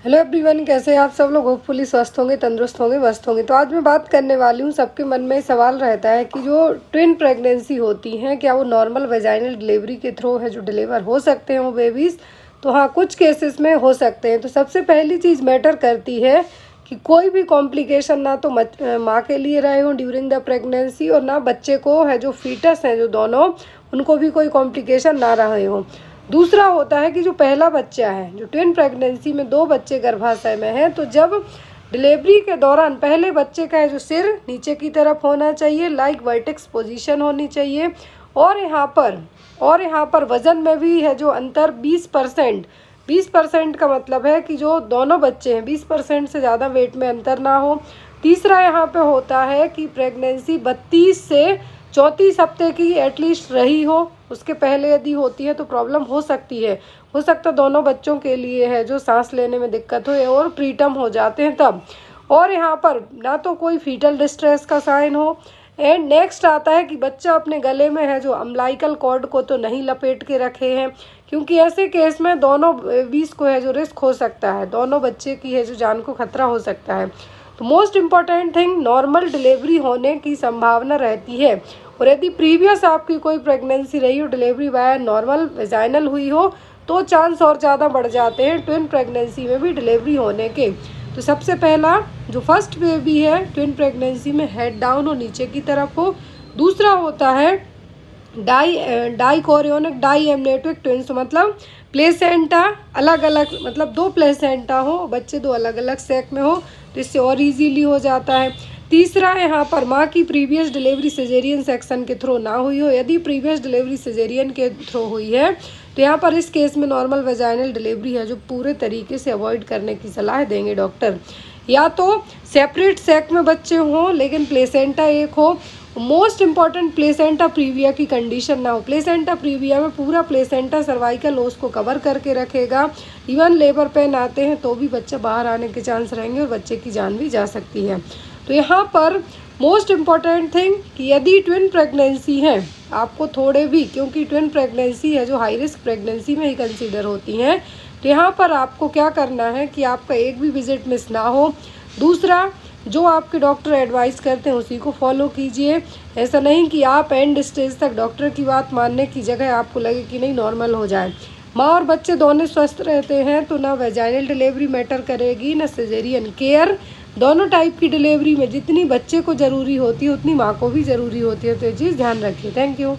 Hello everyone, कैसे हैं आप सब लोग। होपफुली स्वस्थ होंगे, तंदुरुस्त होंगे, मस्त होंगे। तो आज मैं बात करने वाली हूँ, सबके मन में सवाल रहता है कि जो ट्विन प्रेगनेंसी होती हैं, क्या वो नॉर्मल वेजाइनल डिलीवरी के थ्रू है जो डिलीवर हो सकते हैं वो बेबीज़। तो हाँ, कुछ केसेस में हो सकते हैं। तो सबसे पहली चीज़ मैटर करती है कि कोई भी कॉम्प्लिकेशन ना तो माँ के लिए रहे हो ड्यूरिंग द प्रेगनेंसी, और ना बच्चे को है जो फीटस हैं जो दोनों, उनको भी कोई कॉम्प्लिकेशन ना रहे हो। दूसरा होता है कि जो पहला बच्चा है, जो ट्विन प्रेगनेंसी में 2 बच्चे गर्भाशय में हैं, तो जब डिलीवरी के दौरान पहले बच्चे का है जो सिर नीचे की तरफ होना चाहिए, लाइक वर्टेक्स पोजीशन होनी चाहिए। और यहाँ पर वज़न में भी है जो अंतर 20%। 20% का मतलब है कि जो दोनों बच्चे हैं 20% से ज़्यादा वेट में अंतर ना हो। तीसरा यहाँ पे होता है कि प्रेगनेंसी 32 से 34 हफ्ते की एटलीस्ट रही हो। उसके पहले यदि होती है तो प्रॉब्लम हो सकती है। हो सकता है दोनों बच्चों के लिए है जो सांस लेने में दिक्कत हो और प्रीटर्म हो जाते हैं तब। और यहाँ पर ना तो कोई फीटल डिस्ट्रेस का साइन हो। एंड नेक्स्ट आता है कि बच्चा अपने गले में है जो अम्बिलिकल कॉर्ड को तो नहीं लपेट के रखे हैं, क्योंकि ऐसे केस में दोनों बेबीज़ को है जो रिस्क हो सकता है, दोनों बच्चे की है जो जान को खतरा हो सकता है। तो most important thing, normal delivery होने की संभावना रहती है। और यदि प्रीवियस आपकी कोई प्रेगनेंसी रही हो, डिलीवरी बाय नॉर्मल वेजाइनल हुई हो, तो चांस और ज़्यादा बढ़ जाते हैं ट्विन प्रेगनेंसी में भी डिलीवरी होने के। तो सबसे पहला जो फर्स्ट बेबी है ट्विन प्रेगनेंसी में हेड डाउन हो, नीचे की तरफ हो। दूसरा होता है डाइकोरियोनिक डाइएमनेटिक ट्विंस, मतलब प्लेसेंटा अलग अलग, मतलब 2 प्लेसेंटा हो, बच्चे 2 अलग अलग सेक में हो, तो इससे और इजीली हो जाता है। तीसरा यहाँ पर माँ की प्रीवियस डिलीवरी सिजेरियन सेक्शन के थ्रू ना हुई हो। यदि प्रीवियस डिलीवरी सिजेरियन के थ्रू हुई है तो यहाँ पर इस केस में नॉर्मल वेजाइनल डिलीवरी है जो पूरे तरीके से अवॉइड करने की सलाह देंगे डॉक्टर। या तो सेपरेट सेक में बच्चे हों लेकिन प्लेसेंटा एक हो। मोस्ट इम्पॉर्टेंट, प्लेसेंटा प्रीविया की कंडीशन ना हो। प्लेसेंटा प्रीविया में पूरा प्लेसेंटा सर्वाइकल ओस को कवर करके रखेगा। इवन लेबर पेन आते हैं तो भी बच्चा बाहर आने के चांस रहेंगे और बच्चे की जान भी जा सकती है। तो यहाँ पर मोस्ट इम्पॉर्टेंट थिंग कि यदि ट्विन प्रेगनेंसी है आपको थोड़े भी, क्योंकि ट्विन प्रेगनेंसी है जो हाई रिस्क प्रेगनेंसी में ही कंसीडर होती हैं, तो यहाँ पर आपको क्या करना है कि आपका एक भी विजिट मिस ना हो। दूसरा, जो आपके डॉक्टर एडवाइस करते हैं उसी को फॉलो कीजिए। ऐसा नहीं कि आप एंड स्टेज तक डॉक्टर की बात मानने की जगह आपको लगे कि नहीं नॉर्मल हो जाए। माँ और बच्चे दोनों स्वस्थ रहते हैं तो ना वेजाइनल डिलीवरी मैटर करेगी ना सिजेरियन केयर। दोनों टाइप की डिलीवरी में जितनी बच्चे को ज़रूरी होती है उतनी माँ को भी ज़रूरी होती है। तो ये चीज़ ध्यान रखिए। Thank you.